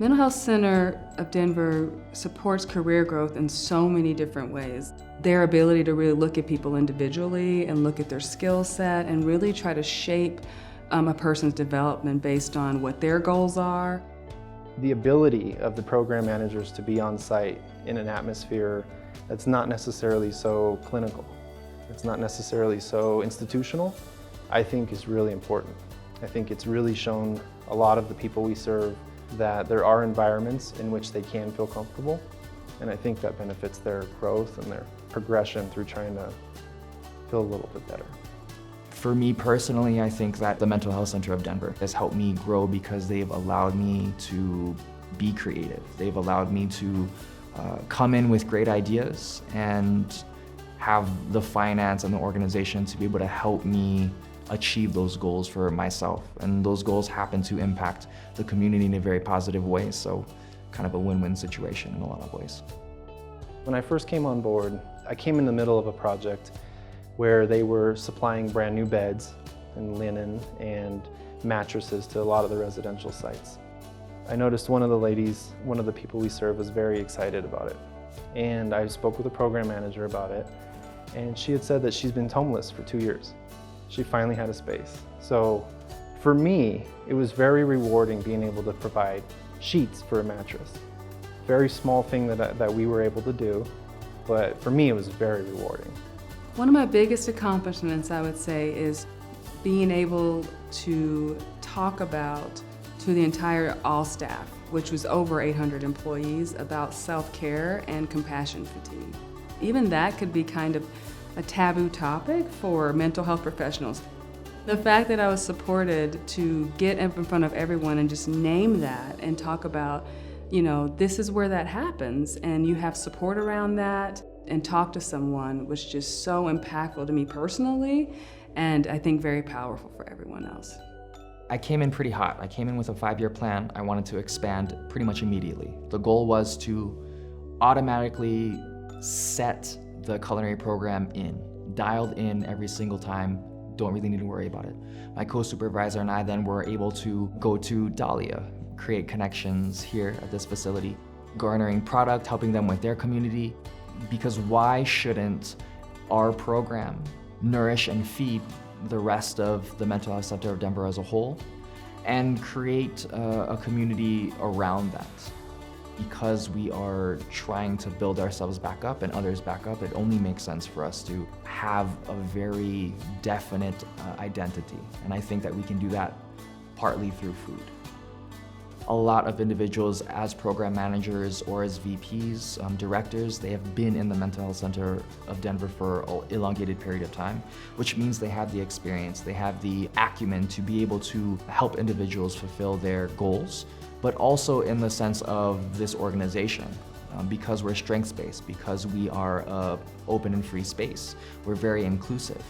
Mental Health Center of Denver supports career growth in so many different ways. Their ability to really look at people individually and look at their skill set and really try to shape a person's development based on what their goals are. The ability of the program managers to be on site in an atmosphere that's not necessarily so clinical, it's not necessarily so institutional, I think is really important. I think it's really shown a lot of the people we serve that there are environments in which they can feel comfortable, and I think that benefits their growth and their progression through trying to feel a little bit better. For me personally, I think that the Mental Health Center of Denver has helped me grow because they've allowed me to be creative. They've allowed me to come in with great ideas and have the finance and the organization to be able to help me achieve those goals for myself. And those goals happen to impact the community in a very positive way, so kind of a win-win situation in a lot of ways. When I first came on board, I came in the middle of a project where they were supplying brand new beds and linen and mattresses to a lot of the residential sites. I noticed one of the ladies, one of the people we serve, was very excited about it. And I spoke with the program manager about it, and she had said that she's been homeless for 2 years. She finally had a space. So for me, it was very rewarding being able to provide sheets for a mattress. Very small thing that we were able to do, but for me it was very rewarding. One of my biggest accomplishments, I would say, is being able to talk about to the entire all staff, which was over 800 employees, about self-care and compassion fatigue. Even that could be kind of a taboo topic for mental health professionals. The fact that I was supported to get in front of everyone and just name that and talk about, you know, this is where that happens and you have support around that, and talk to someone was just so impactful to me personally, and I think very powerful for everyone else. I came in pretty hot. I came in with a 5-year plan. I wanted to expand pretty much immediately. The goal was to automatically set the culinary program dialed in every single time, don't really need to worry about it. My co-supervisor and I then were able to go to Dahlia, create connections here at this facility, garnering product, helping them with their community, because why shouldn't our program nourish and feed the rest of the Mental Health Center of Denver as a whole and create a community around that? Because we are trying to build ourselves back up and others back up, it only makes sense for us to have a very definite identity. And I think that we can do that partly through food. A lot of individuals as program managers or as VPs, directors, they have been in the Mental Health Center of Denver for an elongated period of time, which means they have the experience, they have the acumen to be able to help individuals fulfill their goals, but also in the sense of this organization. Because we're strengths-based, because we are an open and free space, we're very inclusive.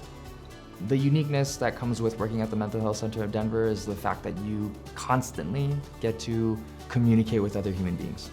The uniqueness that comes with working at the Mental Health Center of Denver is the fact that you constantly get to communicate with other human beings.